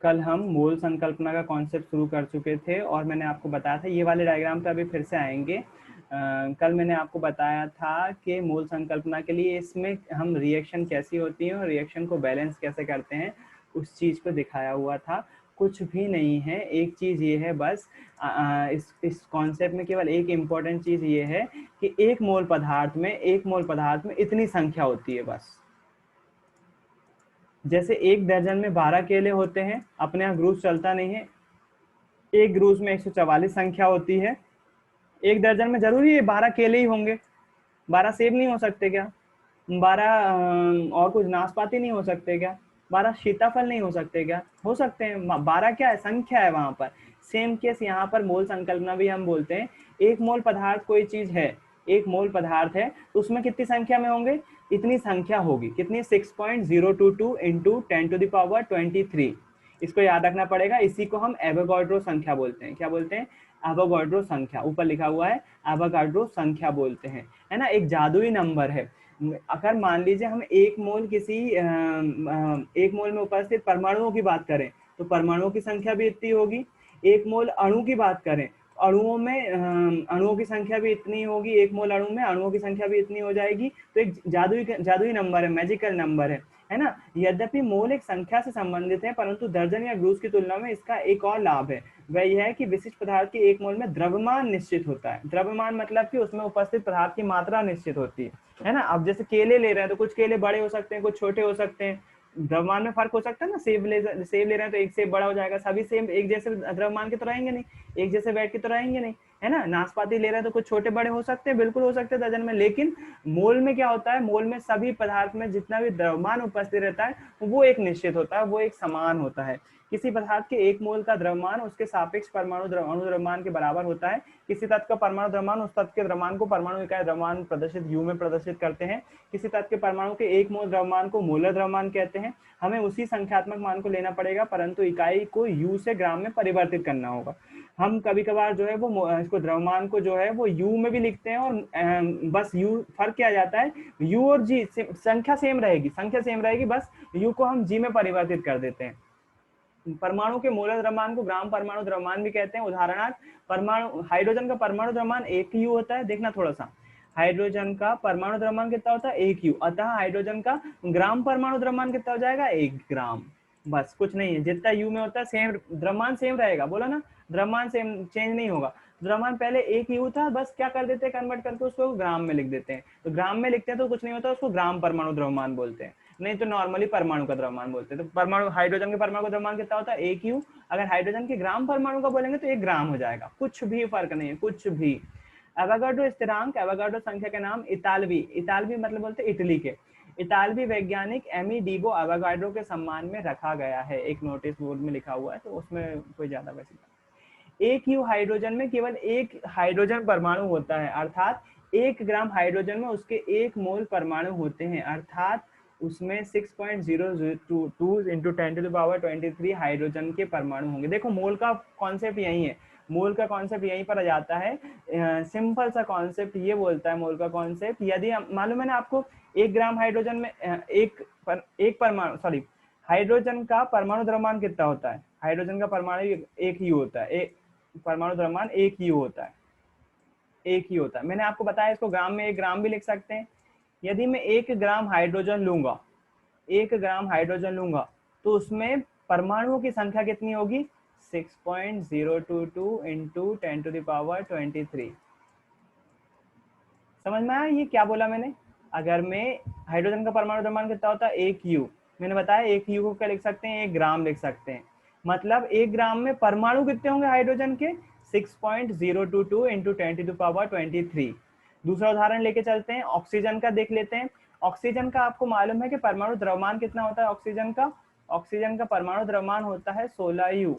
कल हम मोल संकल्पना का कॉन्सेप्ट शुरू कर चुके थे और मैंने आपको बताया था, ये वाले डायग्राम पे अभी फिर से आएंगे। कल मैंने आपको बताया था कि मोल संकल्पना के लिए इसमें हम रिएक्शन कैसी होती है और रिएक्शन को बैलेंस कैसे करते हैं, उस चीज़ को दिखाया हुआ था। कुछ भी नहीं है, एक चीज़ ये है बस, इस कॉन्सेप्ट में केवल एक इम्पॉर्टेंट चीज़ ये है कि एक मोल पदार्थ में इतनी संख्या होती है बस। जैसे एक दर्जन में 12 केले होते हैं, अपने यहाँ ग्रुप चलता नहीं है, एक ग्रुप में 144 संख्या होती है। एक दर्जन में जरूरी है 12 केले ही होंगे? 12 सेब नहीं हो सकते क्या? 12 और कुछ नाशपाती नहीं हो सकते क्या? 12 सीताफल नहीं हो सकते क्या? हो सकते हैं। 12 क्या है? संख्या है वहां पर। सेम केस यहाँ पर मोल संकल्पना भी हम बोलते हैं। एक मोल पदार्थ कोई चीज है, एक मोल पदार्थ है तो उसमें कितनी संख्या में होंगे? इतनी संख्या होगी। कितनी? 6.022 इंटू 10⁻23। इसको याद रखना पड़ेगा। इसी को हम एवोगाड्रो संख्या बोलते हैं। क्या बोलते हैं? एवोगाड्रो संख्या। ऊपर लिखा हुआ है एवोगाड्रो संख्या बोलते हैं, है ना। एक जादुई नंबर है। अगर मान लीजिए हम एक मोल में उपस्थित परमाणुओं की बात करें तो परमाणुओं की संख्या भी इतनी होगी। एक मोल अणु की बात करें, अणुओं में अणुओं की संख्या भी इतनी होगी। एक मोल अणु में अणुओं की संख्या भी इतनी हो जाएगी। तो एक जादुई नंबर है, मैजिकल नंबर है ना। यद्यपि मोल एक संख्या से संबंधित है, परंतु दर्जन या ग्रुस की तुलना में इसका एक और लाभ है। वह यह है कि विशिष्ट पदार्थ के एक मोल में द्रव्यमान निश्चित होता है। द्रव्यमान मतलब कि उसमें उपस्थित पदार्थ की मात्रा निश्चित होती है ना। अब जैसे केले ले रहे हैं तो कुछ केले बड़े हो सकते हैं, कुछ छोटे हो सकते हैं। द्रव्यमान में फर्क हो सकता है ना। सेब ले रहे हैं तो एक सेब बड़ा हो जाएगा। सभी सेब एक जैसे द्रव्यमान के तो रहेंगे नहीं, एक जैसे वेट के तो रहेंगे नहीं, है ना। नाशपाती ले रहे हैं तो कुछ छोटे बड़े हो सकते हैं, बिल्कुल हो सकते हैं दर्जन में। लेकिन मोल में क्या होता है? मोल में सभी पदार्थ में जितना भी द्रव्यमान उपस्थित रहता है वो एक निश्चित होता है, वो एक समान होता है। किसी पदार्थ के एक मोल का द्रव्यमान उसके सापेक्ष परमाणु अणु द्रव्यमान के बराबर होता है। किसी तत्व का परमाणु द्रव्यमान उस तत्व के द्रव्यमान को परमाणु इकाई द्रव्यमान प्रदर्शित यू में प्रदर्शित करते हैं। किसी तत्व के परमाणु के एक मोल द्रव्यमान को मोलर द्रव्यमान कहते हैं। हमें उसी संख्यात्मक मान को लेना पड़ेगा, परंतु इकाई को यू से ग्राम में परिवर्तित करना होगा। हम कभी कभार जो है वो इसको द्रव्यमान को जो है वो यू में भी लिखते हैं और बस यू, फर्क क्या जाता है, यू और जी संख्या सेम रहेगी, बस यू को हम जी में परिवर्तित कर देते हैं। परमाणु के मोलर द्रव्यमान को ग्राम परमाणु द्रव्यमान भी कहते हैं। उदाहरणार्थ परमाणु हाइड्रोजन का परमाणु द्रव्यमान 1 यू होता है। देखना थोड़ा सा, हाइड्रोजन का परमाणु द्रव्यमान कितना होता है? 1 यू। अतः हाइड्रोजन का ग्राम परमाणु द्रव्यमान कितना हो जाएगा? 1 ग्राम। बस, कुछ नहीं है। जितना यू में होता है सेम द्रव्यमान सेम रहेगा। बोला ना, द्रव्यमान सेम चेंज नहीं होगा। द्रव्यमान पहले 1 यू था, बस क्या कर देते हैं, कन्वर्ट करके उसको ग्राम में लिख देते हैं। तो ग्राम में लिखते हैं तो कुछ नहीं होता, उसको ग्राम परमाणु द्रव्यमान बोलते हैं। नहीं तो नॉर्मली परमाणु का द्रव्यमान बोलते हैं। तो परमाणु हाइड्रोजन के परमाणु का द्रव्यमान कितना होता है? 1 यू। अगर हाइड्रोजन के ग्राम परमाणु का बोलेंगे तो 1 ग्राम हो जाएगा। कुछ भी फर्क नहीं है, कुछ भी। एवोगाड्रो स्थिरांक, एवोगाड्रो संख्या के नाम इतालवी मतलब बोलते इटली के इतालवी वैज्ञानिक एमी डीबो एवोगाड्रो के सम्मान में रखा गया है। एक नोटिस बोर्ड में लिखा हुआ है, तो उसमें कोई ज्यादा वैसे। एक यू हाइड्रोजन में केवल एक हाइड्रोजन परमाणु होता है, अर्थात 1 ग्राम हाइड्रोजन में उसके 1 मोल परमाणु होते हैं, अर्थात उसमें 6.022 इंटू 10⁻23 हाइड्रोजन के परमाणु होंगे। देखो मोल का कॉन्सेप्ट यही है, मोल का कॉन्सेप्ट यहीं पर आ जाता है। सिंपल सा कॉन्सेप्ट ये बोलता है मोल का कॉन्सेप्ट। यदि मालूम है ना आपको, 1 ग्राम हाइड्रोजन में एक परमाणु, सॉरी, हाइड्रोजन का परमाणु द्रव्यमान कितना होता है? हाइड्रोजन का परमाणु 1 यू होता है। परमाणु द्रव्यमान 1 यू होता है, 1 ही होता है। मैंने आपको बताया इसको ग्राम में 1 ग्राम भी लिख सकते हैं। यदि मैं 1 ग्राम हाइड्रोजन लूंगा, 1 ग्राम हाइड्रोजन लूंगा तो उसमें परमाणुओं की संख्या कितनी होगी? 6.022 इंटू 10⁻23। समझ में आया ये क्या बोला मैंने? अगर मैं हाइड्रोजन का परमाणु द्रव्यमान कितना होता है? 1 यू। मैंने बताया 1 यू को क्या लिख सकते हैं? 1 ग्राम लिख सकते हैं। मतलब 1 ग्राम में परमाणु कितने होंगे हाइड्रोजन के? 6.022 इंटू 10⁻23। दूसरा उदाहरण लेके चलते हैं, ऑक्सीजन का देख लेते हैं। ऑक्सीजन का आपको मालूम है कि परमाणु द्रव्यमान कितना होता है ऑक्सीजन का? ऑक्सीजन का परमाणु द्रव्यमान होता है 16 यू,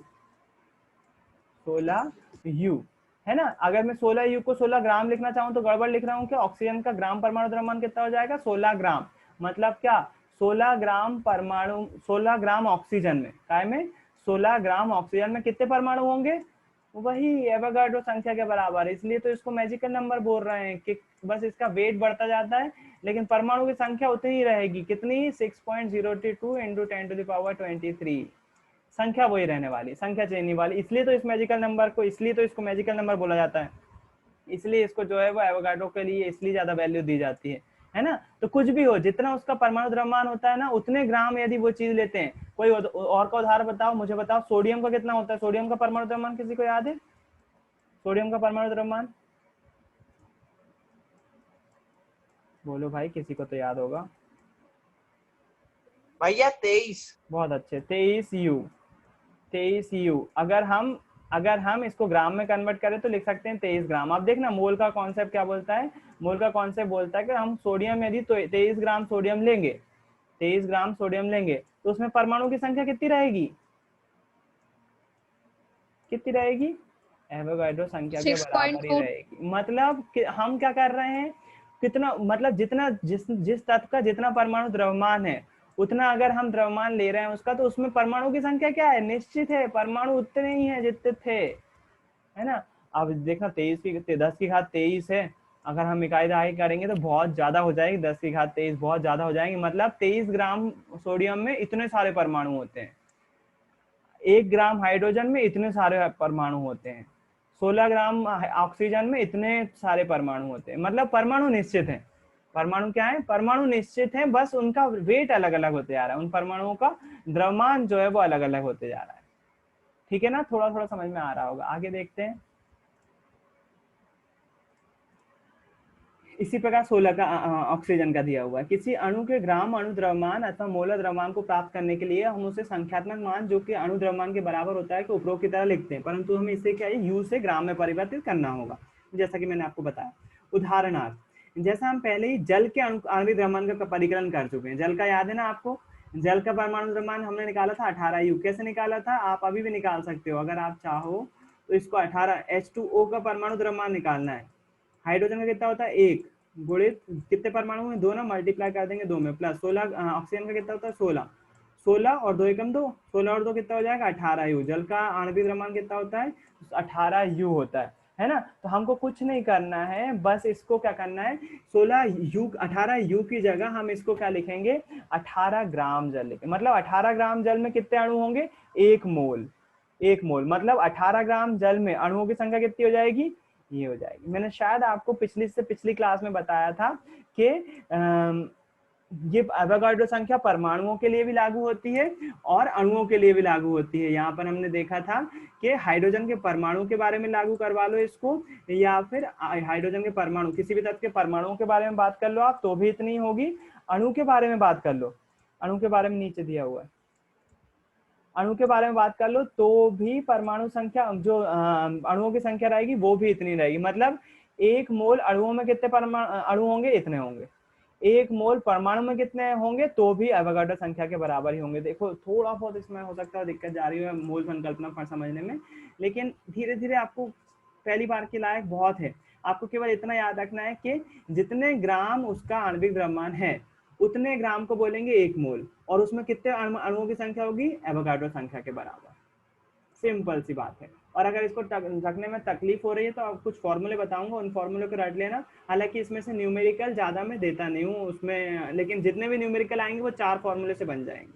16 यू, है ना। अगर मैं 16 यू को 16 ग्राम लिखना चाहूं तो गड़बड़ लिख रहा हूं क्या? ऑक्सीजन का ग्राम परमाणु द्रव्यमान कितना हो जाएगा? 16 ग्राम। मतलब क्या? 16 ग्राम परमाणु, 16 ग्राम ऑक्सीजन में, काय में 16 ग्राम ऑक्सीजन में कितने परमाणु होंगे? वही एवोगाड्रो संख्या के बराबर। इसलिए तो इसको मैजिकल नंबर बोल रहे हैं कि बस इसका वेट बढ़ता जाता है लेकिन परमाणु की संख्या उतनी ही रहेगी। कितनी? 6.022 इंटू 10⁻23। संख्या वही रहने वाली, संख्या चेंज नहीं वाली। इसलिए तो इस मैजिकल नंबर को, इसलिए तो इसको मैजिकल नंबर बोला जाता है, इसलिए इसको जो है वो एवोगाड्रो के लिए इसलिए ज्यादा वैल्यू दी जाती है ना। तो कुछ भी हो, जितना उसका परमाणु द्रव्यमान होता है ना, उतने ग्राम यदि वो चीज लेते हैं। कोई और का उदाहरण बताओ, मुझे बताओ, सोडियम का कितना होता है? सोडियम का परमाणु द्रव्यमान किसी को याद है? सोडियम का परमाणु द्रव्यमान बोलो भाई, किसी को तो याद होगा भैया 23। बहुत अच्छे, 23U। 23U अगर हम इसको ग्राम में कन्वर्ट करें तो लिख सकते हैं 23 ग्राम। अब देखना मोल का कॉन्सेप्ट क्या बोलता है। मोल का कॉन्सेप्ट बोलता है कि हम सोडियम यदि तो 23 ग्राम सोडियम लेंगे, 23 ग्राम सोडियम लेंगे, तो उसमें परमाणु की संख्या कितनी रहेगी? कितनी रहेगी? एवोगाड्रो संख्या के बराबर ही 6.2। रहेगी। मतलब हम क्या कर रहे हैं, कितना, मतलब जितना जिस तत्व का जितना परमाणु द्रव्यमान है, उतना अगर हम द्रव्यमान ले रहे हैं उसका, तो उसमें परमाणु की संख्या क्या है? निश्चित है, परमाणु उतने ही है जितने थे, है ना। अब देखना 10 की घात 23 है, अगर हम इकाई दहाई करेंगे तो बहुत ज्यादा हो जाएगी। 10 की घात 23 बहुत ज्यादा हो जाएगी। मतलब 23 ग्राम सोडियम में इतने सारे परमाणु होते हैं। 1 ग्राम हाइड्रोजन में इतने सारे परमाणु होते हैं। 16 ग्राम ऑक्सीजन में इतने सारे परमाणु होते हैं। मतलब परमाणु निश्चित है। परमाणु क्या है? परमाणु निश्चित है, बस उनका वेट अलग अलग होते जा रहा है, उन परमाणुओं का द्रव्यमान जो है वो अलग अलग होते जा रहा है। ठीक है ना, थोड़ा थोड़ा समझ में आ रहा होगा। आगे देखते हैं। इसी प्रकार 16 का ऑक्सीजन का दिया हुआ है। किसी अणु के ग्राम अणु द्रव्यमान अथवा मोलर द्रव्यमान को प्राप्त करने के लिए हम उसे संख्यात्मक मान जो कि अणु द्रव्यमान के बराबर होता है कि उपरोक्त की तरह लिखते हैं, परंतु हमें इसे क्या है, यू से ग्राम में परिवर्तित करना होगा, जैसा कि मैंने आपको बताया। उदाहरणार्थ, जैसा हम पहले ही जल के आणविक द्रव्यमान का परिकलन कर चुके हैं। जल का याद है ना आपको? जल का परमाणु द्रव्यमान हमने निकाला था 18U। कैसे निकाला था? आप अभी भी निकाल सकते हो अगर आप चाहो तो। इसको 18 H2O का परमाणु द्रव्यमान निकालना है। हाइड्रोजन का कितना होता है? 1 गुणित कितने परमाणु में? 2 ना, मल्टीप्लाई कर देंगे 2 में, प्लस 16 ऑक्सीजन का कितना होता है? 16। 16 और 2 एकम 2, 16 और 2 कितना हो जाएगा? 18U। जल का आणविक द्रव्यमान कितना होता है? 18U होता है ना। तो हमको कुछ नहीं करना है, बस इसको क्या करना है, 18U की जगह हम इसको क्या लिखेंगे? 18 ग्राम जल लिखेंगे। मतलब 18 ग्राम जल में कितने अणु होंगे? 1 मोल। 1 मोल मतलब 18 ग्राम जल में अणुओं की संख्या कितनी हो जाएगी? ये हो जाएगी। मैंने शायद आपको पिछली क्लास में बताया था कि ये एवोगाड्रो संख्या परमाणुओं के लिए भी लागू होती है और अणुओं के लिए भी लागू होती है। यहाँ पर हमने देखा था कि हाइड्रोजन के परमाणु के बारे में लागू करवा लो इसको, या फिर हाइड्रोजन के परमाणु, किसी भी तत्व के परमाणुओं के बारे में बात कर लो आप, तो भी इतनी होगी। अणु के बारे में बात कर लो, अणु के बारे में नीचे दिया हुआ है, अणु के बारे में बात कर लो तो भी परमाणु संख्या, जो अणुओं की संख्या रहेगी वो भी इतनी रहेगी। मतलब 1 मोल अणुओं में कितने परमाणु अणु होंगे? इतने होंगे। 1 मोल परमाणु में कितने होंगे? तो भी एवोगाड्रो संख्या के बराबर ही होंगे। देखो थोड़ा बहुत इसमें हो सकता है दिक्कत जा रही है मोल संकल्पना पर समझने में, लेकिन धीरे धीरे आपको पहली बार के लायक बहुत है। आपको केवल इतना याद रखना है कि जितने ग्राम उसका आणविक द्रव्यमान है, उतने ग्राम को बोलेंगे 1 मोल, और उसमें कितने अणुओं की संख्या होगी? एवोगाड्रो संख्या के बराबर। सिंपल सी बात है। और अगर इसको रखने में तकलीफ हो रही है तो आप कुछ फॉर्मूले बताऊंगा, उन फॉर्मूले को रट लेना। हालांकि इसमें से न्यूमेरिकल ज्यादा मैं देता नहीं हूँ उसमें, लेकिन जितने भी न्यूमेरिकल आएंगे वो 4 फॉर्मूले से बन जाएंगे,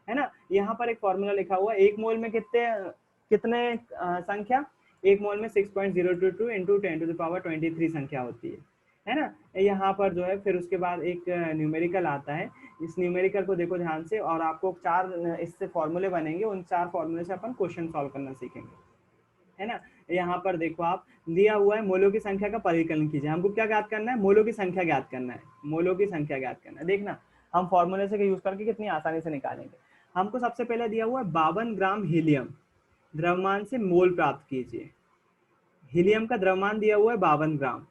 है ना। यहाँ पर एक फॉर्मूला लिखा हुआ है, 1 मोल में कितने संख्या? 1 मोल में 6.022 इंटू 10⁻23 संख्या होती है ना। यहाँ पर जो है फिर उसके बाद एक न्यूमेरिकल आता है। इस न्यूमेरिकल को देखो ध्यान से, और आपको 4 इससे फॉर्मूले बनेंगे, उन 4 फॉर्मूले से अपन क्वेश्चन सॉल्व करना सीखेंगे, है ना। यहाँ पर देखो आप, दिया हुआ है मोलों की संख्या का परिकलन कीजिए। हमको क्या ज्ञात करना है? मोलों की संख्या ज्ञात करना है, मोलों की संख्या ज्ञात करना है। देखना हम फॉर्मूले से यूज करके कितनी आसानी से निकालेंगे। हमको सबसे पहले दिया हुआ है 52 ग्राम हीलियम द्रव्यमान से मोल प्राप्त कीजिए। हीलियम का द्रव्यमान दिया हुआ है 52 ग्राम,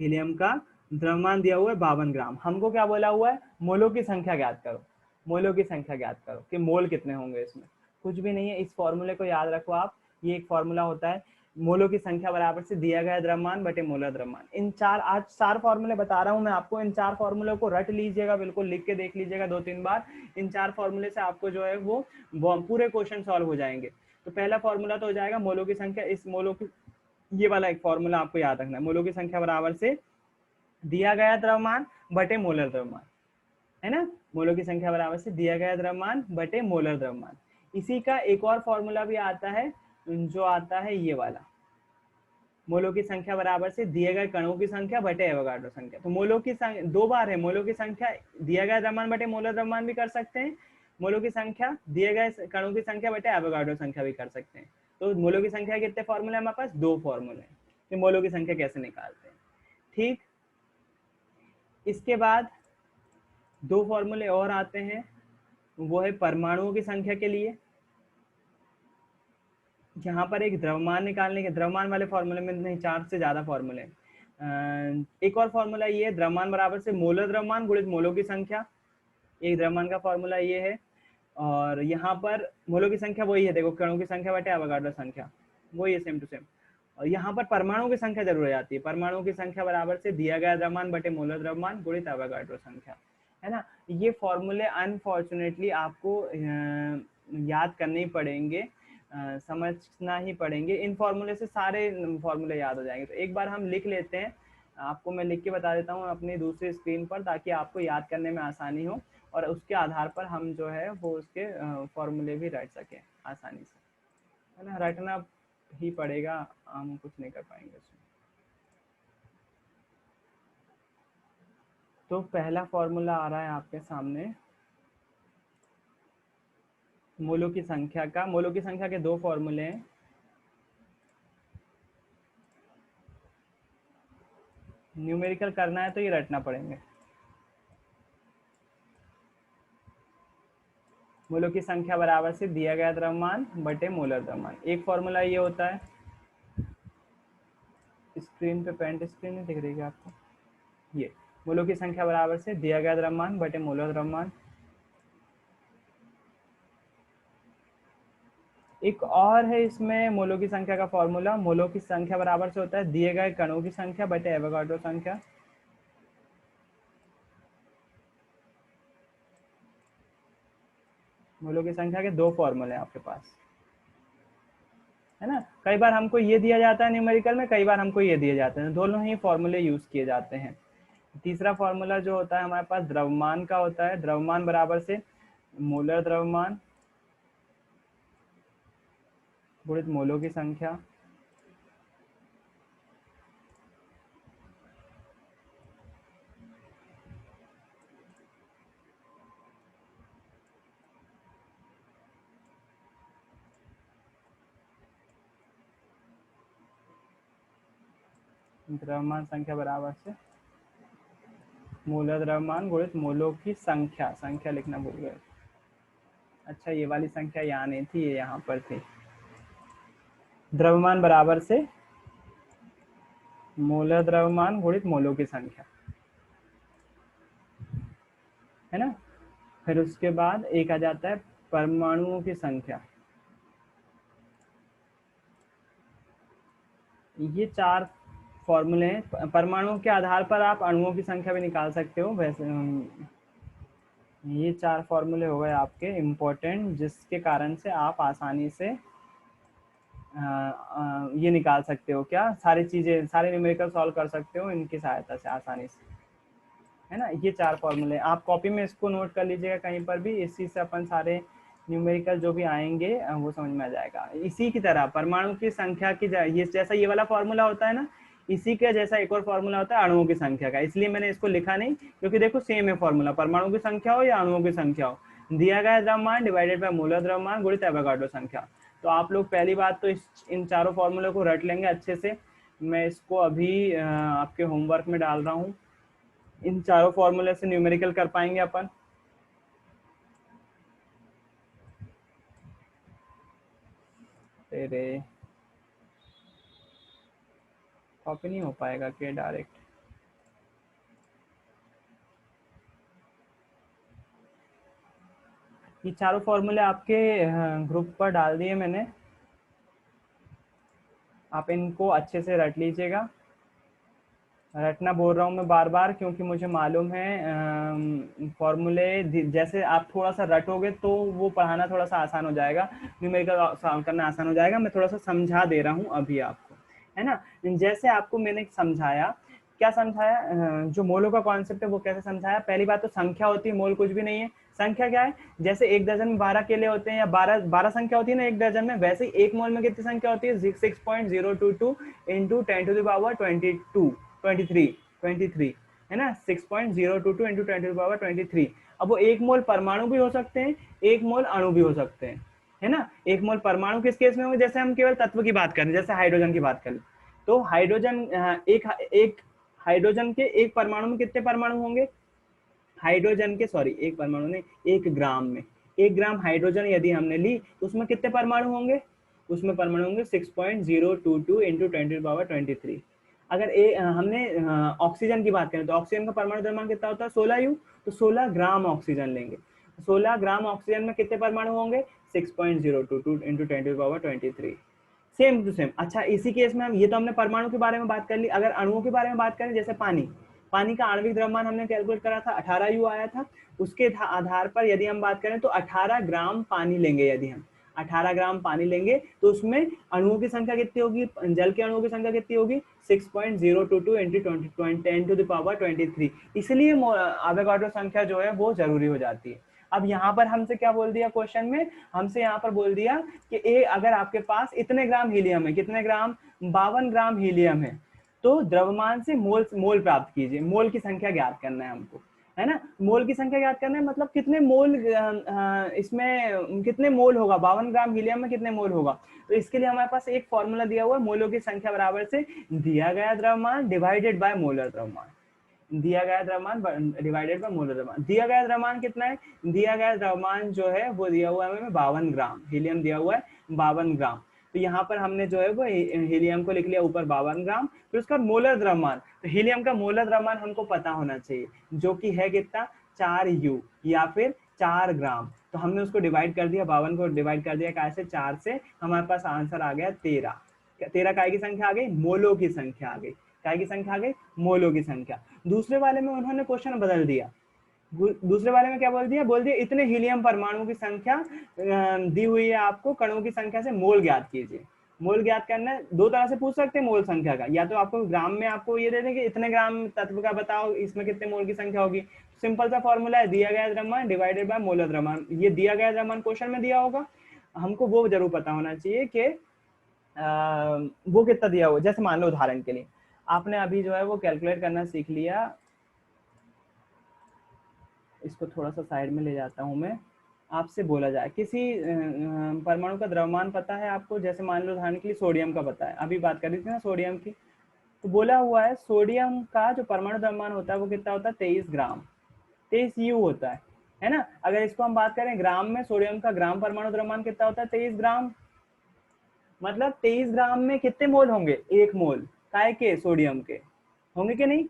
हीलियम का द्रव्यमान दिया हुआ है 52 ग्राम। हमको क्या बोला हुआ है? मोलों की संख्या ज्ञात करो, मोलों की संख्या ज्ञात करो कि मोल कितने होंगे इसमें। कुछ भी नहीं है, इस फॉर्मूले को याद रखो आप। ये एक फॉर्मूला होता है, मोलों की संख्या बराबर से दिया गया द्रव्यमान बटे मोलर द्रव्यमान। इन 4 आज 4 फॉर्मूले बता रहा हूं मैं आपको, इन 4 फॉर्मूले को रट लीजिएगा, बिल्कुल लिख के देख लीजिएगा 2-3 बार। इन 4 फॉर्मूले से आपको जो है वो पूरे क्वेश्चन सॉल्व हो जाएंगे। तो पहला फॉर्मूला तो हो जाएगा मोलों की संख्या, इस मोलों की, ये वाला एक फॉर्मूला आपको याद रखना है, मोलों की संख्या बराबर से दिया गया द्रव्यमान बटे मोलर द्रव्यमान, है ना। मोलों की संख्या बराबर से दिया गया द्रव्यमान बटे मोलर द्रव्यमान। इसी का एक और फॉर्मूला भी आता है, जो आता है ये वाला, मोलों की संख्या बराबर से दिए गए कणों की संख्या बटे एवोगाड्रो संख्या। तो मोलों की दो बार है, मोलों की संख्या दिया गया द्रव्यमान बटे मोलर द्रव्यमान भी कर सकते हैं, मोलों की संख्या दिए गए कणों की संख्या बटे एवोगाड्रो संख्या भी कर सकते हैं। तो मोलों की संख्या कितने फॉर्मूले हमारे पास? दो फॉर्मूले। तो मोलों की संख्या कैसे निकालते हैं? ठीक, इसके बाद दो फॉर्मूले और आते हैं, वो है परमाणुओं की संख्या के लिए। यहाँ पर एक द्रव्यमान निकालने के, द्रव्यमान वाले फॉर्मूले में नहीं, 4 से ज्यादा फॉर्मूले। एक और फॉर्मूला ये है, द्रव्यमान बराबर से मोलर द्रव्यमान गुणित मोलों की संख्या। एक द्रव्यमान का फॉर्मूला ये है, और यहाँ पर मोलों की संख्या वही है, देखो कणों की संख्या बटे एवोगाड्रो संख्या, वही है सेम टू सेम। और यहाँ पर परमाणुओं की संख्या जरूर हो जाती है, परमाणुओं की संख्या बराबर से दिया गया द्रव्यमान बटे मोलर द्रव्यमान गुणित एवोगाड्रो संख्या, है ना। ये फॉर्मूले अनफॉर्चुनेटली आपको याद करने ही पड़ेंगे, समझना ही पड़ेंगे। इन फॉर्मूले से सारे फॉर्मूले याद हो जाएंगे। तो एक बार हम लिख लेते हैं, आपको मैं लिख के बता देता हूँ अपनी दूसरी स्क्रीन पर, ताकि आपको याद करने में आसानी हो, और उसके आधार पर हम जो है वो उसके फॉर्मूले भी रट सके आसानी से, है ना। रटना ही पड़ेगा, हम कुछ नहीं कर पाएंगे उसमें। तो पहला फॉर्मूला आ रहा है आपके सामने मोलों की संख्या का। मोलों की संख्या के दो फॉर्मूले हैं, न्यूमेरिकल करना है तो ये रटना पड़ेंगे। मोलों की संख्या बराबर से दिया गया द्रव्यमान बटे मोलर द्रव्यमान। एक फॉर्मूला ये होता है, स्क्रीन पे पेंट स्क्रीन नहीं दिख रही है आपको, ये मोलों की संख्या बराबर से दिया गया द्रव्यमान बटे मोलर द्रव्यमान। एक और है इसमें मोलों की संख्या का फॉर्मूला, मोलों की संख्या बराबर से होता है दिए गए कणों की संख्या बटे एवोगाड्रो संख्या। मोलों की संख्या के दो फॉर्मूले हैं आपके पास, है ना। कई बार हमको ये दिया जाता है न्यूमेरिकल में, कई बार हमको ये दिए जाते हैं, दोनों ही फॉर्मूले यूज किए जाते हैं। तीसरा फॉर्मूला जो होता है हमारे पास द्रव्यमान का होता है, द्रव्यमान बराबर से मोलर द्रव्यमान गुणित मोलों की संख्या। द्रव्यमान संख्या बराबर से मोलर द्रव्यमान गुणित मोलों की संख्या, संख्या लिखना भूल गए। अच्छा, ये वाली संख्या यहाँ नहीं थी, ये यहाँ पर थी। द्रव्यमान बराबर से मोलर द्रव्यमान गुणित मोलों की संख्या, है ना। फिर उसके बाद एक आ जाता है परमाणुओं की संख्या। ये चार फॉर्मूले हैं, परमाणुओं के आधार पर आप अणुओं की संख्या भी निकाल सकते हो। वैसे ये चार फॉर्मूले हो गए आपके इम्पोर्टेंट, जिसके कारण से आप आसानी से ये निकाल सकते हो, क्या सारी चीजें, सारे न्यूमेरिकल सॉल्व कर सकते हो इनकी सहायता से आसानी से, है ना। ये चार फॉर्मूले आप कॉपी में इसको नोट कर लीजिएगा कहीं पर भी, इसी से अपन सारे न्यूमेरिकल जो भी आएंगे वो समझ में आ जाएगा। इसी की तरह परमाणु की संख्या की ये जैसा ये वाला फॉर्मूला होता है ना, इसी के जैसा एक और फॉर्मूला होता है अणुओं की संख्या का, इसलिए मैंने इसको लिखा नहीं, क्योंकि देखो सेम है फॉर्मूला, परमाणु की संख्या हो या अणुओं की संख्या हो, दिया गया द्रव्यमान डिवाइडेड बाय मोलर द्रव्यमान गुणित एवोगाड्रो संख्या। तो आप लोग पहली बात तो इन चारों फॉर्मूले को रट लेंगे अच्छे से। मैं इसको अभी आपके होमवर्क में डाल रहा हूँ, इन चारों फॉर्मूले से न्यूमेरिकल कर पाएंगे अपन। तेरे कॉपी नहीं हो पाएगा क्या डायरेक्ट? ये चारों फॉर्मूले आपके ग्रुप पर डाल दिए मैंने, आप इनको अच्छे से रट लीजिएगा। रटना बोल रहा हूँ मैं बार बार, क्योंकि मुझे मालूम है फॉर्मूले जैसे आप थोड़ा सा रटोगे तो वो पढ़ाना थोड़ा सा आसान हो जाएगा, न्यूमेरिकल सॉल्व करना आसान हो जाएगा। मैं थोड़ा सा समझा दे रहा हूँ अभी आपको, है ना। जैसे आपको मैंने समझाया, क्या समझाया, जो मोलों का कॉन्सेप्ट है वो कैसे समझाया। पहली बात तो संख्या होती है, मोल कुछ भी नहीं है, संख्या क्या है, जैसे एक दर्जन में 12 केले होते हैं या 12 संख्या होती है ना एक दर्जन में, वैसे ही एक मोल में कितनी संख्या होती है 6.022 इंटू 10 टू द पावर 23 है ना, 6.022 इंटू 10 टू द पावर 23। अब वो एक मोल परमाणु भी हो सकते हैं, एक मोल अणु भी हो सकते हैं, है ना। एक मोल परमाणु किस केस में होंगे, जैसे हम केवल तत्व की बात करें, जैसे हाइड्रोजन की बात करें, तो हाइड्रोजन एक हाइड्रोजन के एक परमाणु में कितने परमाणु होंगे, हाइड्रोजन के सॉरी एक परमाणु नहीं, एक ग्राम में, 1 ग्राम हाइड्रोजन यदि हमने ली तो उसमें कितने परमाणु होंगे, उसमें परमाणु होंगे 6.022 इंटू 10 टू द पावर 23। अगर हमने ऑक्सीजन की बात करें तो ऑक्सीजन का परमाणु द्रव्यमान कितना होता है 16U, तो 16 ग्राम ऑक्सीजन लेंगे, 16 ग्राम ऑक्सीजन में कितने परमाणु होंगे 6.022 into 10 to the power 23। Same to same. अच्छा इसी केस में हम, ये तो हमने परमाणु के बारे में बात कर ली, अगर अणुओं के बारे में बात करें, जैसे पानी, पानी का आणविक द्रव्यमान हमने कैलकुलेट करा था 18U आया था, उसके आधार पर यदि हम बात करें तो 18 ग्राम पानी लेंगे, यदि हम 18 ग्राम पानी लेंगे तो उसमें अणुओं की संख्या कितनी होगी, जल के अणुओं की संख्या कितनी होगी 6.022 इंटू 10 टू द पावर 23। इसलिए अवोगाड्रो संख्या जो है वो जरूरी हो जाती है। अब यहाँ पर हमसे क्या बोल दिया क्वेश्चन में, हमसे यहाँ पर बोल दिया कि अगर आपके पास इतने ग्राम हीलियम है, कितने ग्राम 52 ग्राम हीलियम है, तो द्रव्यमान से मोल प्राप्त कीजिए, मोल की संख्या ज्ञात करना है हमको, है ना। मोल की संख्या ज्ञात करना है, मतलब कितने मोल इसमें कितने मोल होगा, 52 ग्राम हीलियम में कितने मोल होगा। तो इसके लिए हमारे पास एक फॉर्मूला दिया हुआ है, मोलों की संख्या बराबर से दिया गया द्रव्यमान डिवाइडेड बाय मोलर द्रव्यमान, दिया गया द्रव्यमान डिवाइडेड बाय मोलर द्रव्यमान। दिया गया द्रव्यमान कितना है, दिया गया द्रव्यमान जो है वो दिया हुआ है हमें 52 ग्राम, हीलियम दिया हुआ है 52 ग्राम। तो यहाँ पर हमने जो है वो हीलियम को लिख लिया ऊपर 52 ग्राम, फिर उसका मोलर द्रव्यमान, तो हीलियम का मोलर द्रव्यमान हमको पता होना चाहिए, जो कि है कितना 4U या फिर 4 ग्राम। तो हमने उसको डिवाइड कर दिया, 52 को डिवाइड कर दिया काय से 4 से, हमारे पास आंसर आ गया 13। 13 काय की संख्या आ गई, मोलों की संख्या आ गई, काय की संख्या आ गई, मोलों की संख्या। दूसरे वाले में उन्होंने क्वेश्चन बदल दिया, दूसरे वाले में क्या बोल दिया इतने हीलियम परमाणु की संख्या दी हुई है आपको, कणों की संख्या से मोल ज्ञात कीजिए। मोल ज्ञात करना है, दो तरह से पूछ सकते हैं मोल संख्या का, या तो आपको ग्राम में आपको ये दे देंगे इतने ग्राम तत्व का बताओ इसमें कितने मोल की संख्या होगी। सिंपल सा फॉर्मूला है, दिया गया द्रव्यमान डिवाइडेड बाय मोलर द्रव्यमान। ये दिया गया द्रव्यमान क्वेश्चन में दिया होगा, हमको वो जरूर पता होना चाहिए कि वो कितना दिया हुआ। जैसे मान लो उदाहरण के लिए आपने अभी जो है वो कैलकुलेट करना सीख लिया, इसको थोड़ा सा साइड में ले जाता हूं मैं, आपसे बोला जाए किसी परमाणु का द्रव्यमान पता है आपको, जैसे मान लो उदाहरण के लिए सोडियम का पता है, अभी बात कर रही थी ना सोडियम की, तो बोला हुआ है सोडियम का जो परमाणु द्रव्यमान होता है वो कितना होता है 23 ग्राम, 23U होता है ना। अगर इसको हम बात करें ग्राम में, सोडियम का ग्राम परमाणु द्रव्यमान कितना होता है 23 ग्राम, मतलब 23 ग्राम में कितने मोल होंगे, 1 मोल काय के सोडियम के होंगे कि नहीं,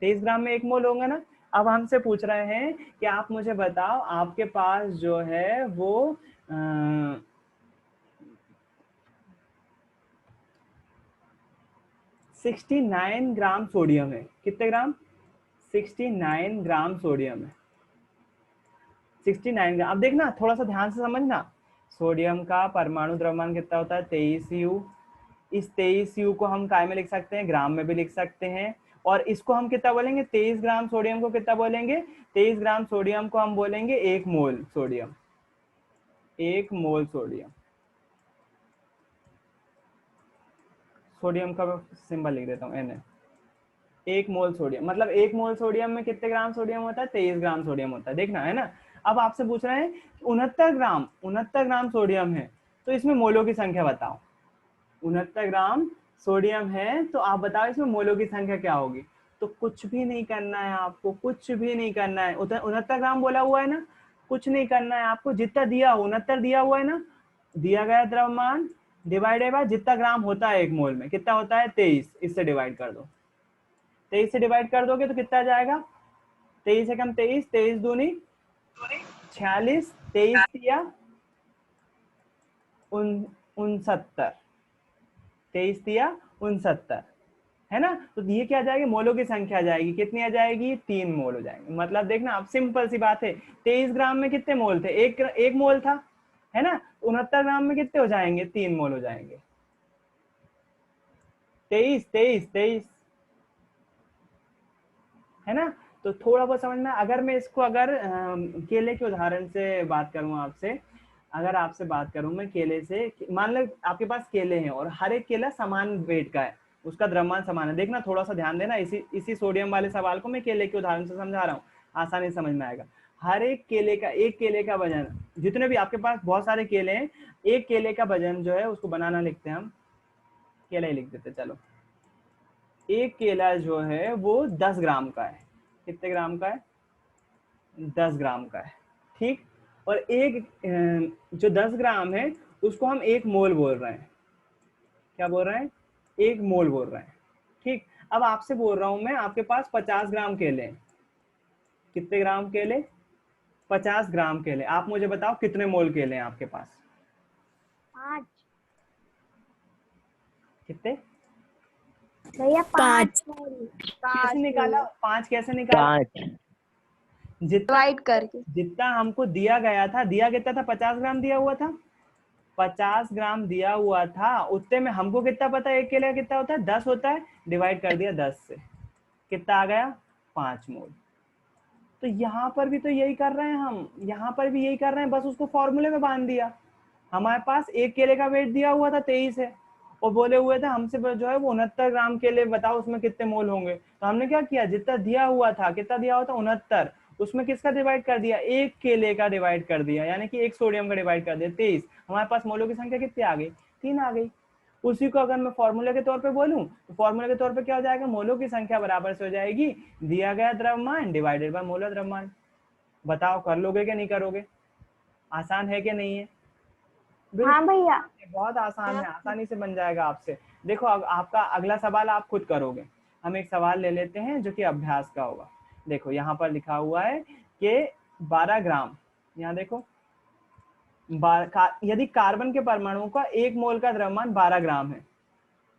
23 ग्राम में 1 मोल होगा ना। अब हमसे पूछ रहे हैं कि आप मुझे बताओ आपके पास जो है वो 69 ग्राम सोडियम है, कितने ग्राम 69 ग्राम सोडियम है, 69 ग्राम। अब देखना थोड़ा सा ध्यान से समझना, सोडियम का परमाणु द्रव्यमान कितना होता है 23U, इस 23U को हम काय में लिख सकते हैं, ग्राम में भी लिख सकते हैं, और इसको हम कितना बोलेंगे 23 ग्राम सोडियम को कितना बोलेंगे, 23 ग्राम सोडियम को हम बोलेंगे 1 मोल सोडियम, 1 मोल सोडियम, सोडियम का सिंबल लिख देता हूँ Na, 1 मोल सोडियम, मतलब 1 मोल सोडियम में कितने ग्राम सोडियम होता है 23 ग्राम सोडियम होता है, देखना है ना। अब आपसे पूछ रहे हैं 69 ग्राम सोडियम है, तो इसमें मोलों की संख्या बताओ, 69 ग्राम सोडियम है तो आप बताओ इसमें मोलों की संख्या क्या होगी। तो कुछ भी नहीं करना है आपको, कुछ भी नहीं करना है, 69 ग्राम बोला हुआ है ना, कुछ नहीं करना है आपको, जितना दिया 69 दिया हुआ है ना, दिया गया द्रव्यमान डिवाइडेड बाय जितना ग्राम होता है 1 मोल में, कितना होता है 23, इससे डिवाइड कर दो, 23 से डिवाइड कर दोगे तो कितना आ जाएगा 23 एकम 23, 23 दूनी 46, 23 दिया 69, 23 दिया 69, है ना। तो ये क्या आ जाएगी, मोलों की संख्या आ जाएगी, कितनी आ जाएगी 3 मोल हो जाएंगे। मतलब देखना आप सिंपल सी बात है, 23 ग्राम में कितने मोल थे, एक मोल था, है ना। 69 ग्राम में कितने हो जाएंगे 3 मोल हो जाएंगे, 23 23 23, है ना। तो थोड़ा बहुत समझ में, अगर मैं इसको अगर केले के उदाहरण से बात करूं आपसे, अगर आपसे बात करूं मैं केले से, मान लो आपके पास केले हैं और हर एक केला समान वेट का है, उसका द्रव्यमान समान है। देखना थोड़ा सा ध्यान देना, इसी सोडियम वाले सवाल को मैं केले के उदाहरण से समझा रहा हूँ, आसानी से समझ में आएगा। हर एक केले का वजन, जितने भी आपके पास बहुत सारे केले हैं, एक केले का वजन जो है उसको बनाना लिखते हैं हम, केला ही लिख देते चलो। एक केला जो है वो 10 ग्राम का है। कितने ग्राम का है? 10 ग्राम का है, ठीक। और एक जो 10 ग्राम है उसको हम एक मोल बोल रहे हैं। क्या बोल रहे हैं? एक मोल बोल रहे हैं, ठीक। अब आपसे बोल रहा हूं मैं, आपके पास 50 ग्राम केले हैं। कितने ग्राम केले? 50 ग्राम केले। आप मुझे बताओ कितने मोल केले हैं आपके पास? 5 कितने भैया, 5 कैसे निकाला? 5 कैसे निकाला? 5 जितना डिवाइड करके। जितना हमको दिया गया था, दिया कितना था? 50 ग्राम दिया हुआ था। 50 ग्राम दिया हुआ था, उतने में हमको कितना पता है एक केले का कितना होता है? 10 होता है। डिवाइड कर दिया 10 से, कितना आ गया? 5 मोल। तो यहाँ पर भी तो यही कर रहे हैं हम, यहाँ पर भी यही कर रहे हैं, बस उसको फॉर्मूले में बांध दिया। हमारे पास एक केले का वेट दिया हुआ था 23 है, और बोले हुए थे हमसे जो है वो 69 ग्राम केले, बताओ उसमें कितने मोल होंगे। तो हमने क्या किया, जितना दिया हुआ था, कितना दिया हुआ था? 69, उसमें किसका डिवाइड कर दिया? एक केले का डिवाइड कर दिया, यानी कि एक सोडियम का डिवाइड कर दिया 23। हमारे पास मोलों की संख्या कितनी आ गई? 3 आ गई। उसी को अगर मैं फॉर्मूले के तौर पे बोलूं तो फॉर्मूले के तौर पे क्या हो जाएगा? मोलों की संख्या बराबर से हो जाएगी दिया गया द्रव्यमान डिवाइडेड बाय मोलर द्रव्यमान। बताओ कर लोगे कि नहीं करोगे? आसान है कि नहीं है? हाँ भैया। बहुत आसान है, आसानी से बन जाएगा आपसे। देखो अब आपका अगला सवाल आप खुद करोगे। हम एक सवाल ले लेते हैं जो कि अभ्यास का होगा। देखो यहाँ पर लिखा हुआ है कि 12 ग्राम, यहाँ देखो, यदि कार्बन के परमाणु का एक मोल का द्रव्यमान 12 ग्राम है,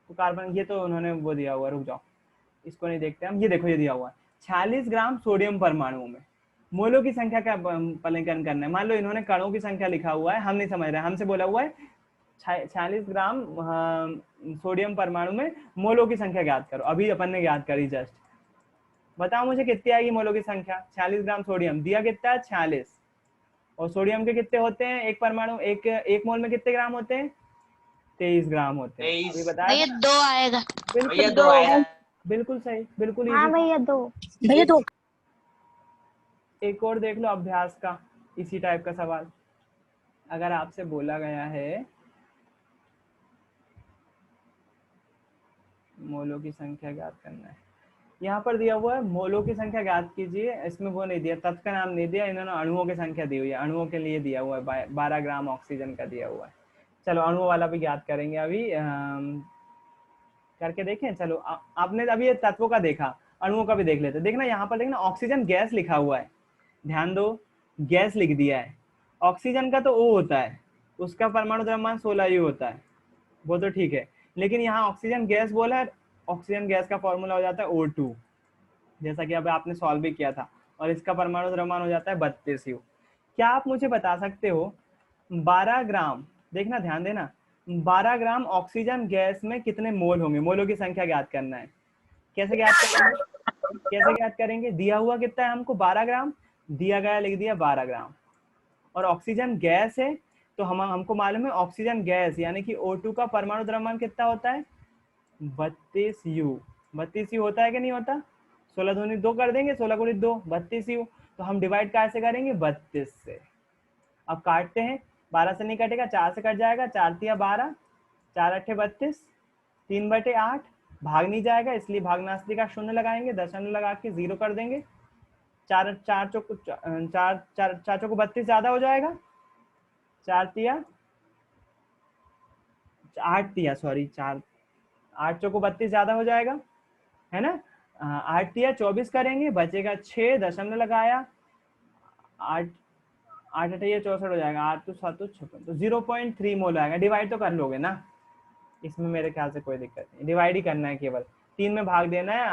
तो कार्बन, ये तो उन्होंने वो दिया हुआ, रुक जाओ इसको नहीं देखते हम, ये देखो ये दिया हुआ है 46 ग्राम सोडियम परमाणु में मोलों की संख्या का पलयन करना है। मान लो इन्होंने कणों की संख्या लिखा हुआ है, हम नहीं समझ रहे, हमसे बोला हुआ है 46 ग्राम सोडियम परमाणु में मोलों की संख्या ज्ञात करो। अभी अपन ने ज्ञात करी जस्ट, बताओ मुझे कितनी आएगी मोलों की संख्या? 46 ग्राम सोडियम दिया कितना है? 46। और सोडियम के कितने होते हैं एक परमाणु, एक मोल में कितने ग्राम होते हैं? 23 ग्राम होते हैं। अभी बताया भैया 2 आएगा। बिल्कुल 2 आएगा। बिल्कुल सही, बिल्कुल हाँ इजी। भैया, 2। भैया 2। एक और देख लो अभ्यास का, इसी टाइप का सवाल। अगर आपसे बोला गया है मोलों की संख्या ज्ञात करना है, यहाँ पर दिया हुआ है मोलों की संख्या ज्ञात कीजिए, इसमें वो नहीं दिया, तत्व का नाम नहीं दिया, इन्होंने अणुओं की संख्या दी हुई है, अणुओं के लिए दिया हुआ है 12 ग्राम ऑक्सीजन का दिया हुआ है। चलो अणुओं वाला भी ज्ञात करेंगे अभी, करके देखें। चलो आपने अभी ये तत्वों का देखा, अणुओं का भी देख लेते। देखना यहाँ पर, देखना ऑक्सीजन गैस लिखा हुआ है, ध्यान दो, गैस लिख दिया है। ऑक्सीजन का तो O होता है, उसका परमाणु द्रव्यमान 16 U होता है, वो तो ठीक है। लेकिन यहाँ ऑक्सीजन गैस बोला है, ऑक्सीजन गैस का फॉर्मूला हो जाता है O2, जैसा कि अब आपने सॉल्व भी किया था, और इसका परमाणु द्रव्यमान हो जाता है 32 U। क्या आप मुझे बता सकते हो 12 ग्राम, देखना ध्यान देना, 12 ग्राम ऑक्सीजन गैस में कितने मोल होंगे? मोलों की संख्या ज्ञात करना है। कैसे ज्ञात करेंगे? कैसे ज्ञात करेंगे? दिया हुआ कितना है हमको? 12 ग्राम दिया गया, लिख दिया 12 ग्राम। और ऑक्सीजन गैस है तो हमको मालूम है ऑक्सीजन गैस यानी कि O2 का परमाणु द्रव्यमान कितना होता है? 32 U। 32 U होता है कि नहीं होता? 16 दूनी 2 कर देंगे, 16 गुणित 2 32 U। तो हम डिवाइड कैसे करेंगे? 32 से। अब काटते हैं, 12 से नहीं कटेगा, 4 से कट जाएगा, 4 तिया 12, 4 अट्ठे 32, 3/8, भाग नहीं जाएगा इसलिए भागनास्ती का शून्य लगाएंगे, दशमलव लगा के 0 कर देंगे। 4 चौको 32 ज्यादा हो जाएगा, 4 तिया 8 तिया, सॉरी 4 8 चौको 32 ज्यादा हो जाएगा, है ना। 8 तिया 24 करेंगे, बचेगा 6, दशमलव लगाया, 8 8 अठैया 64 हो जाएगा, 8 तो 7 तो 56, तो 0.3 मोल आएगा। डिवाइड तो कर लोगे ना, इसमें मेरे ख्याल से कोई दिक्कत नहीं, डिवाइड ही करना है, केवल 3 में भाग देना है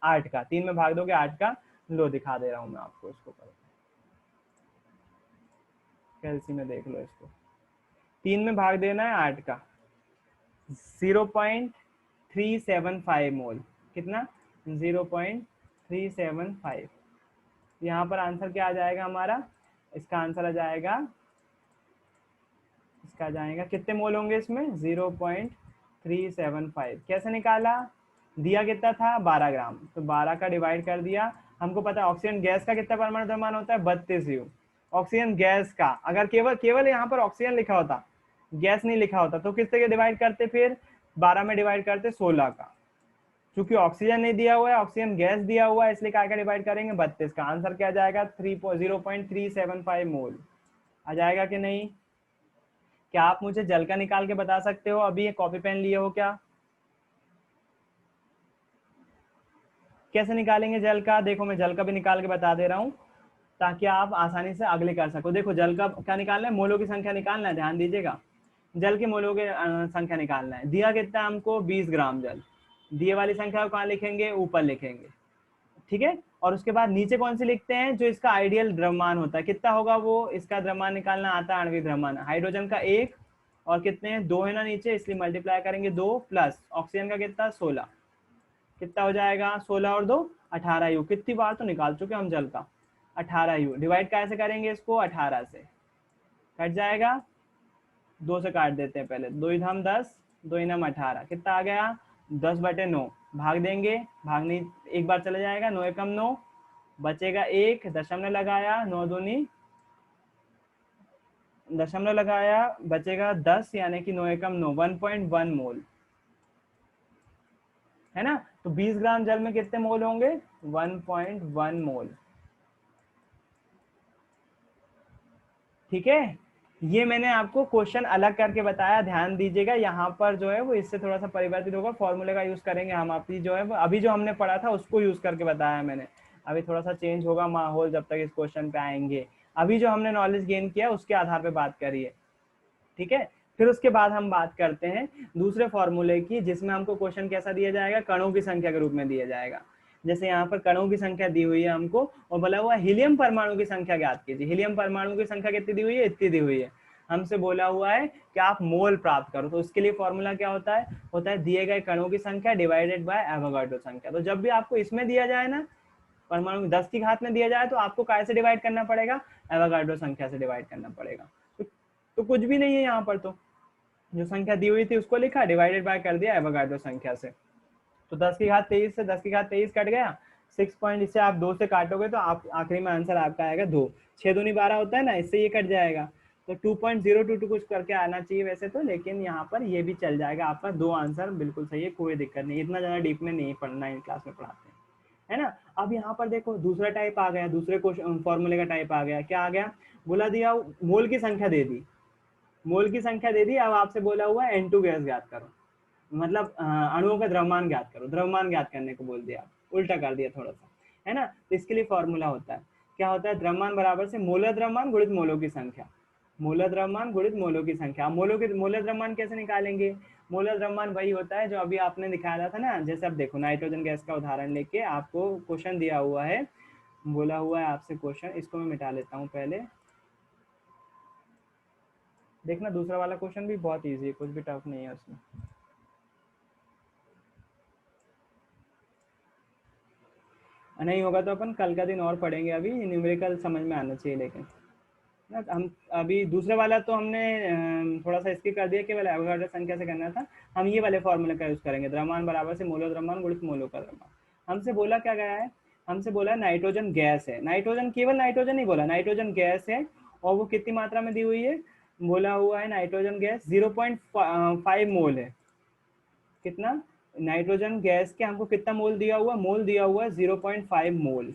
8 का, 3 में भाग दोगे 8 का, लो दिखा दे रहा हूँ मैं आपको इसको, कैलसी में देख लो इसको, 3 में भाग देना है 8 का, 0.375 मोल, कितना? 0.375 375। यहाँ पर आंसर क्या आ जाएगा हमारा, इसका आंसर आ जाएगा, इसका आ जाएगा कितने मोल होंगे इसमें, 0.375। कैसे निकाला, दिया कितना था 12 ग्राम, तो 12 का डिवाइड कर दिया। हमको पता है ऑक्सीजन गैस का कितना परमाणु द्रव्यमान होता है, 32 यू। ऑक्सीजन गैस का, अगर केवल केवल यहाँ पर ऑक्सीजन लिखा होता, गैस नहीं लिखा होता, तो किस तरह डिवाइड करते, फिर 12 में डिवाइड करते 16 का। क्योंकि ऑक्सीजन नहीं दिया हुआ है, ऑक्सीजन गैस दिया हुआ है, इसलिए क्या डिवाइड करेंगे 32 का। आंसर क्या आ जाएगा, 0.375 मोल आ जाएगा कि नहीं। क्या आप मुझे जल का निकाल के बता सकते हो, अभी ये कॉपी पेन लिए हो क्या, कैसे निकालेंगे जल का। देखो मैं जल का भी निकाल के बता दे रहा हूँ ताकि आप आसानी से अगले कर सको। देखो जल का क्या निकालना है, मोलों की संख्या निकालना है, ध्यान दीजिएगा। जल के मोलों की संख्या निकालना है। दिया कितना हमको, 20 ग्राम जल। दिए वाली संख्या को कहाँ लिखेंगे, ऊपर लिखेंगे, ठीक है। और उसके बाद नीचे कौन सी लिखते हैं, जो इसका आइडियल द्रव्यमान होता है, कितना होगा वो, इसका द्रव्यमान निकालना आता है, आणविक द्रव्यमान। हाइड्रोजन का 1 और कितने हैं, 2 है ना नीचे, इसलिए मल्टीप्लाई करेंगे 2 प्लस ऑक्सीजन का कितना 16, कितना हो जाएगा 16 और 2 18 यू। कितनी बार तो निकाल चुके हम जल का, 18 यू। डिवाइड कैसे करेंगे इसको, 18 से कट जाएगा, 2 से काट देते हैं पहले, 2 धाम 10, 2 नाम 18, कितना आ गया 10/9। भाग देंगे, भागने एक बार चला जाएगा, 9 एकम 9, बचेगा 1, दशमलव लगाया, 9 दूनी दशमलव लगाया, बचेगा 10, यानी कि 9 एकम 9, 1.1 मोल है ना। तो 20 ग्राम जल में कितने मोल होंगे, 1.1 मोल, ठीक है। ये मैंने आपको क्वेश्चन अलग करके बताया, ध्यान दीजिएगा। यहाँ पर जो है वो इससे थोड़ा सा परिवर्तित होगा, फॉर्मूले का यूज करेंगे हम। आपकी जो है वो अभी जो हमने पढ़ा था उसको यूज करके बताया मैंने। अभी थोड़ा सा चेंज होगा माहौल जब तक इस क्वेश्चन पे आएंगे। अभी जो हमने नॉलेज गेन किया उसके आधार पे बात करिए, ठीक है। फिर उसके बाद हम बात करते हैं दूसरे फॉर्मूले की, जिसमें हमको क्वेश्चन कैसा दिया जाएगा, कणों की संख्या के रूप में दिया जाएगा। जैसे यहाँ पर कणों की संख्या दी हुई है हमको, और बोला हुआ हीलियम परमाणु की संख्या ज्ञात कीजिए। हीलियम परमाणु की संख्या कितनी दी हुई है, इतनी दी हुई है। हमसे बोला हुआ है कि आप मोल प्राप्त करो, तो उसके लिए फॉर्मूला क्या होता है दिए गए कणों की संख्या डिवाइडेड बाय एवोगाड्रो संख्या। तो जब भी आपको इसमें दिया जाए ना, परमाणु 10 की घात में दिया जाए, तो आपको कैसे डिवाइड करना पड़ेगा, एवोगाड्रो संख्या से डिवाइड करना पड़ेगा। तो कुछ भी नहीं है यहाँ पर, तो जो संख्या दी हुई थी उसको लिखा, डिवाइडेड बाय कर दिया एवोगाड्रो संख्या से। तो 10 की घात 23 से 10 की घात 23 कट गया, 6 पॉइंट, इससे आप 2 से काटोगे तो आप आखिरी में आंसर आपका आएगा 2। 6 दूनी 12 होता है ना, इससे ये कट जाएगा, तो 2.022 कुछ करके आना चाहिए वैसे तो, लेकिन यहाँ पर ये भी चल जाएगा आपका। 2 आंसर बिल्कुल सही है, कोई दिक्कत नहीं। इतना ज्यादा डीप में नहीं पढ़ना है, क्लास में पढ़ाते हैं, है ना। अब यहाँ पर देखो दूसरा टाइप आ गया, दूसरे क्वेश्चन फॉर्मूले का टाइप आ गया। क्या आ गया, बोला दिया मोल की संख्या दे दी, मोल की संख्या दे दी। अब आपसे बोला हुआ है N2 गैस ज्ञात करो, मतलब अणुओं का द्रव्यमान ज्ञात करो। द्रव्यमान ज्ञात करने को बोल दिया, उल्टा कर दिया थोड़ा सा, है ना। तो इसके लिए फॉर्मूला होता है, क्या होता है, द्रव्यमान बराबर से मोलर द्रव्यमान गुणित मोलों की संख्या। मोलर द्रव्यमान गुणित मोलों की संख्या। मोलों के मोलर द्रव्यमान कैसे निकालेंगे, मोलर द्रव्यमान वही होता है जो अभी आपने दिखाया था ना। जैसे अब देखो नाइट्रोजन गैस का उदाहरण लेके आपको क्वेश्चन दिया हुआ है, बोला हुआ है आपसे क्वेश्चन, इसको मैं मिटा लेता हूँ पहले। देखना दूसरा वाला क्वेश्चन भी बहुत इजी है, कुछ भी टफ नहीं है उसमें। नहीं होगा तो अपन कल का दिन और पढ़ेंगे, अभी न्यूमेरिकल समझ में आना चाहिए। लेकिन ना हम अभी दूसरे वाला तो हमने थोड़ा सा स्किप कर दिया, केवल एवोगाड्रो संख्या से करना था। हम ये वाले फॉर्मूले का यूज करेंगे, द्रव्यमान बराबर से मोलो द्रव्यमान गुणित मोलो का द्रव्यमान। हमसे बोला क्या गया है, हमसे बोला नाइट्रोजन गैस है, नाइट्रोजन केवल नाइट्रोजन नहीं बोला, नाइट्रोजन गैस है। और वो कितनी मात्रा में दी हुई है, बोला हुआ है नाइट्रोजन गैस 0.5 मोल है। कितना, नाइट्रोजन गैस के हमको कितना मोल दिया हुआ, मोल दिया हुआ है 0.5 मोल,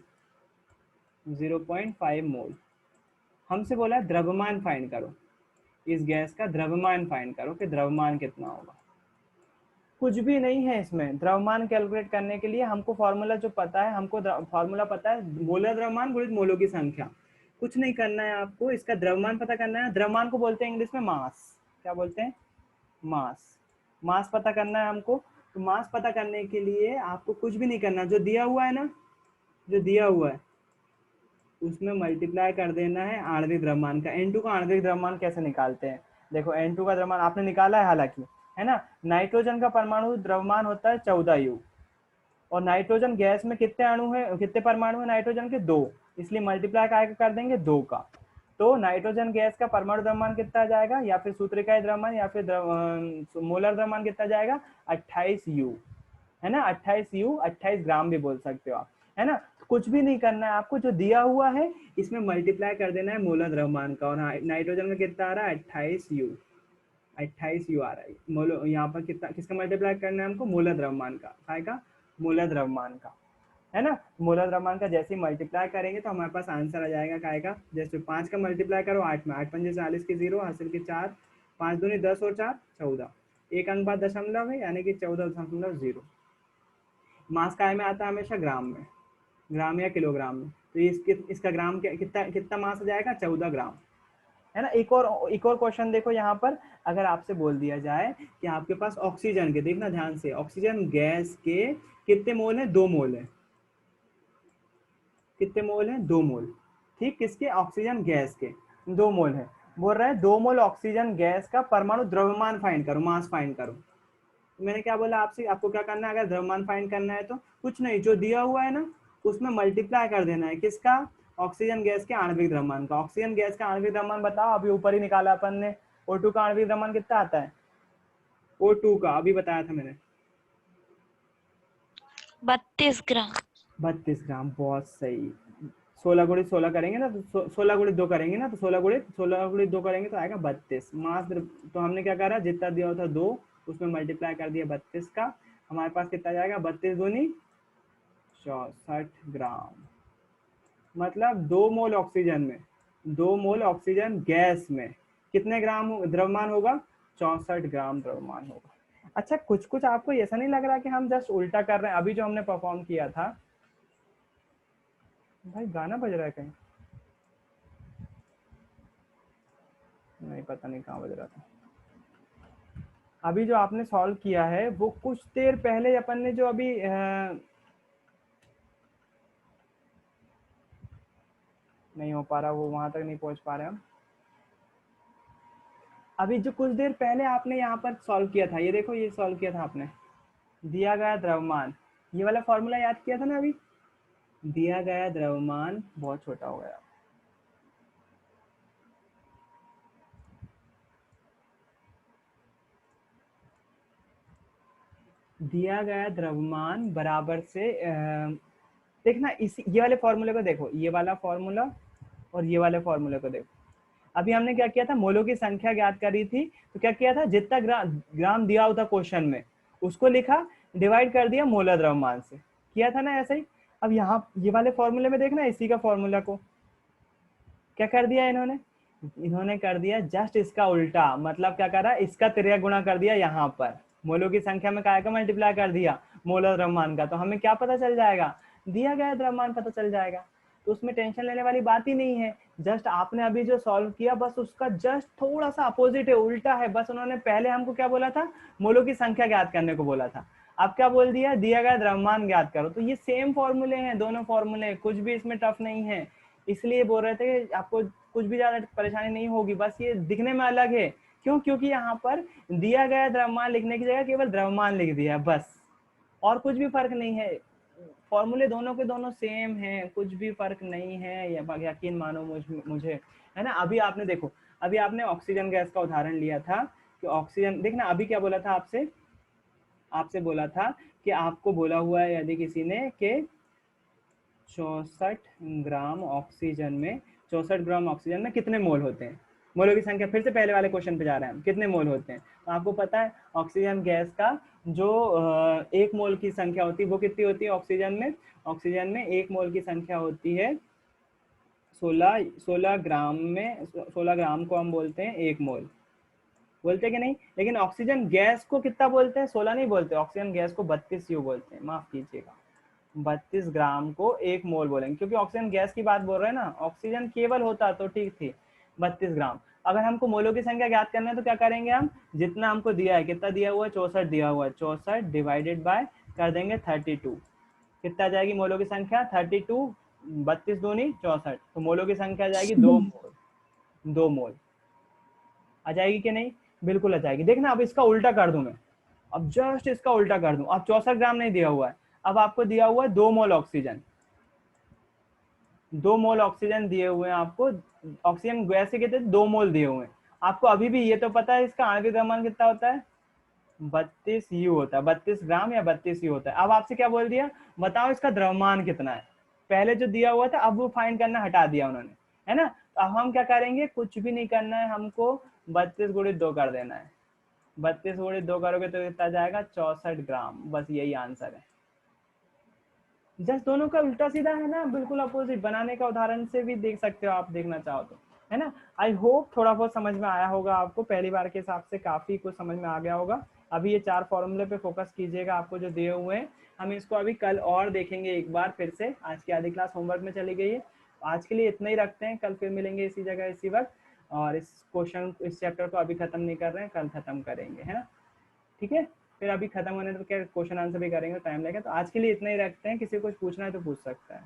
0.5 मोल। हमसे बोला द्रव्यमान फाइंड करो, इस गैस का द्रव्यमान फाइंड करो कि द्रव्यमान कितना होगा। कुछ भी नहीं है इसमें। द्रव्यमान कैलकुलेट करने के लिए हमको फॉर्मूला जो पता है, हमको फॉर्मूला पता है मोलर द्रव्यमान गुणित मोलों की संख्या। कुछ नहीं करना है आपको, इसका द्रव्यमान पता करना है। द्रव्यमान को बोलते हैं इंग्लिश में मास, क्या बोलते हैं, मास। मास पता करना है हमको। तो मास पता करने के लिए आपको कुछ भी नहीं करना, जो दिया हुआ है ना, जो दिया हुआ है उसमें मल्टीप्लाई कर देना है आणविक द्रव्यमान का। N2 का आणविक द्रव्यमान कैसे निकालते हैं, देखो N2 का द्रव्यमान आपने निकाला है हालांकि, है ना। नाइट्रोजन का परमाणु द्रव्यमान होता है 14 यू, और नाइट्रोजन गैस में कितने अणु है, कितने परमाणु है नाइट्रोजन के? 2, इसलिए मल्टीप्लाई काय कर देंगे 2 का। तो नाइट्रोजन गैस का परमाणु द्रव्यमान कितना आ जाएगा, या फिर सूत्रिकाय द्रव्यमान या फिर मोलर द्रव्यमान कितना जाएगा? 28 U, है ना, 28 U, 28 ग्राम भी बोल सकते हो आप, है ना। कुछ भी नहीं करना है आपको, जो दिया हुआ है इसमें मल्टीप्लाई कर देना है मोलर द्रव्यमान का, और नाइट्रोजन में कितना आ रहा है? 28 U, 28 U आ रहा है। मोलो यहाँ पर कितना, किसका मल्टीप्लाई करना है हमको? मोलर द्रव्यमान का, काय का? मोलर द्रव्यमान का, है ना। मोलर द्रव्यमान का जैसे ही मल्टीप्लाई करेंगे तो हमारे पास आंसर आ जाएगा काय का? जैसे 5 का मल्टीप्लाई करो 8 में, 8 पंजे 40 के 0, हासिल के 4, 5 दूनी 10 और 4 14, एक अंक बाद दशमलव है यानी कि 14.0। मास काय में आता है? हमेशा ग्राम में, ग्राम या किलोग्राम में। तो इसका ग्राम कितना कितना मास आ जाएगा? 14 ग्राम, है ना। एक और क्वेश्चन देखो यहाँ पर, अगर आपसे बोल दिया जाए कि आपके पास ऑक्सीजन के, देखना ध्यान से, ऑक्सीजन गैस के कितने मोल है? 2 मोल है। कितने मोल है? 2 मोल, ठीक। किसके? ऑक्सीजन गैस के 2 मोल है। बोल रहा है 2 मोल ऑक्सीजन गैस का परमाणु द्रव्यमान फाइंड करो, मास फाइंड करो। मैंने क्या बोला आपसे? आपको क्या करना है अगर द्रव्यमान फाइंड करना है? तो कुछ नहीं, जो दिया हुआ है ना उसमें मल्टीप्लाई कर देना है। किसका? ऑक्सीजन गैस के आणविक द्रव्यमान का। ऑक्सीजन गैस का आणविक द्रव्यमान बताओ, अभी ऊपर ही निकाला अपन ने। O2 का आणविक द्रव्यमान कितना आता है? O2 का अभी बताया था मैंने, 32 ग्राम। 32 ग्राम, बहुत सही। 16 गुणित 16 करेंगे ना, तो 16 गुणित 2 करेंगे ना, तो 16 गुणित 2 करेंगे तो आएगा 32 मास। तो हमने क्या करा, जितना दिया था 2 उसमें मल्टीप्लाई कर दिया 32 का, हमारे पास कितना जाएगा? 32 दूनी 64 ग्राम। मतलब 2 मोल ऑक्सीजन में, 2 मोल ऑक्सीजन गैस में कितने ग्राम द्रव्यमान होगा? 64 ग्राम द्रव्यमान होगा। अच्छा, कुछ कुछ आपको ऐसा नहीं लग रहा कि हम जस्ट उल्टा कर रहे हैं? अभी जो हमने परफॉर्म किया था, भाई गाना बज रहा है कहीं? नहीं, पता नहीं कहाँ बज रहा था। अभी जो आपने सॉल्व किया है वो कुछ देर पहले अपन ने जो अभी नहीं हो पा रहा, वो वहां तक नहीं पहुंच पा रहे हम। अभी जो कुछ देर पहले आपने यहाँ पर सॉल्व किया था, ये देखो, ये सॉल्व किया था आपने। दिया गया द्रव्यमान, ये वाला फॉर्मूला याद किया था ना अभी? दिया गया द्रव्यमान, बहुत छोटा हो गया, दिया गया द्रव्यमान बराबर से देखना, इस ये वाले फॉर्मूले को देखो, ये वाला फॉर्मूला और ये वाले फॉर्मूले को देखो। अभी हमने क्या किया था? मोलों की संख्या ज्ञात करी थी, तो क्या किया था? जितना ग्राम दिया होता क्वेश्चन में उसको लिखा, डिवाइड कर दिया मोलर द्रव्यमान से, किया था ना ऐसा ही। अब यहाँ ये वाले फॉर्मूले में देखना, इसी का फॉर्मूला को क्या कर दिया इन्होंने? इन्होंने कर दिया जस्ट इसका उल्टा। मतलब क्या करा? इसका 3 गुणा कर दिया यहाँ पर, मोलों की संख्या में काय का मल्टीप्लाई कर दिया? मोलर द्रव्यमान का। तो हमें क्या पता चल जाएगा? दिया गया द्रव्यमान पता चल जाएगा। तो उसमें टेंशन लेने वाली बात ही नहीं है। जस्ट आपने अभी जो सॉल्व किया बस उसका जस्ट थोड़ा सा अपोजिट है, उल्टा है। बस उन्होंने पहले हमको क्या बोला था? मोलों की संख्या ज्ञात करने को बोला था। अब क्या बोल दिया? दिया गया द्रव्यमान ज्ञात करो। तो ये सेम फॉर्मूले हैं, दोनों फॉर्मूले, कुछ भी इसमें टफ नहीं है। इसलिए बोल रहे थे कि आपको कुछ भी ज्यादा परेशानी नहीं होगी, बस ये दिखने में अलग है। क्यों? क्योंकि यहाँ पर दिया गया द्रव्यमान लिखने की जगह केवल द्रव्यमान लिख दिया बस, और कुछ भी फर्क नहीं है। फॉर्मूले दोनों के दोनों सेम हैं, कुछ भी फर्क नहीं है, यकीन मानो मुझे, है ना। अभी आपने देखो, अभी आपने ऑक्सीजन गैस का उदाहरण लिया था कि ऑक्सीजन, देखना अभी क्या बोला था आपसे? आपसे बोला था कि आपको बोला हुआ है यदि किसी ने कि 64 ग्राम ऑक्सीजन में, 64 ग्राम ऑक्सीजन में कितने मोल होते हैं? मोलों की संख्या, फिर से पहले वाले क्वेश्चन पे जा रहे हैं हम, कितने मोल होते हैं? तो आपको पता है ऑक्सीजन गैस का जो 1 मोल की संख्या होती है वो कितनी होती है ऑक्सीजन में? ऑक्सीजन में 1 मोल की संख्या होती है 16 ग्राम में, 16 ग्राम को हम बोलते हैं 1 मोल, बोलते कि नहीं? लेकिन ऑक्सीजन गैस को कितना बोलते हैं? 16 नहीं बोलते, ऑक्सीजन गैस को 32 यू बोलते हैं, माफ कीजिएगा। 32 ग्राम को 1 मोल बोलेंगे, क्योंकि ऑक्सीजन गैस की बात बोल रहे हैं ना, ऑक्सीजन केवल होता तो ठीक थी। 32 ग्राम। अगर हमको मोलों की संख्या ज्ञात करना है तो क्या करेंगे हम? जितना हमको दिया है, कितना दिया हुआ है? 64 दिया हुआ है, 64 डिवाइडेड बाय कर देंगे 32। कितना जाएगी मोलों की संख्या? 32, 32 दूनी 64, तो मोलों की संख्या आ जाएगी 2 मोल। 2 मोल आ जाएगी कि नहीं? बिल्कुल आ जाएगी। देखना अब इसका उल्टा कर दूं मैं, अब जस्ट इसका उल्टा कर दूं। अब 64 ग्राम नहीं दिया हुआ है, अब आपको दिया हुआ है 2 मोल ऑक्सीजन, 2 मोल ऑक्सीजन दिए हुए हैं आपको, ऑक्सीजन गैस के कितने 2 मोल दिए हुए हैं आपको। अभी भी ये तो पता है इसका आणविक द्रव्यमान कितना होता है, 32 यू होता है, 32 ग्राम या 32 यू होता है। अब आपसे क्या बोल दिया, बताओ इसका द्रव्यमान कितना है, पहले जो दिया हुआ था अब वो फाइंड करना हटा दिया उन्होंने, है ना। तो अब हम क्या करेंगे, कुछ भी नहीं करना है हमको, 32 गुणित 2 कर देना है, 32 गुणित 2 करोगे तो कितना जाएगा 64 ग्राम, बस यही आंसर है। जस्ट दोनों का उल्टा सीधा है ना, बिल्कुल अपोजिट, बनाने का उदाहरण से भी देख सकते हो आप, देखना चाहो तो, है ना। आई होप थोड़ा बहुत समझ में आया होगा आपको, पहली बार के हिसाब से काफी कुछ समझ में आ गया होगा। अभी ये 4 फॉर्मूले पे फोकस कीजिएगा, आपको जो दिए हुए हैं, हम इसको अभी कल और देखेंगे एक बार फिर से, आज की आधी क्लास होमवर्क में चली गई है। आज के लिए इतना ही रखते हैं, कल फिर मिलेंगे इसी जगह इसी वक्त, और इस क्वेश्चन इस चैप्टर को अभी खत्म नहीं कर रहे हैं, कल खत्म करेंगे, है ना, ठीक है। फिर अभी खत्म होने तो क्या क्वेश्चन आंसर भी करेंगे, टाइम लगेगा। तो आज के लिए इतना ही रखते हैं, किसी को कुछ पूछना है तो पूछ सकता है।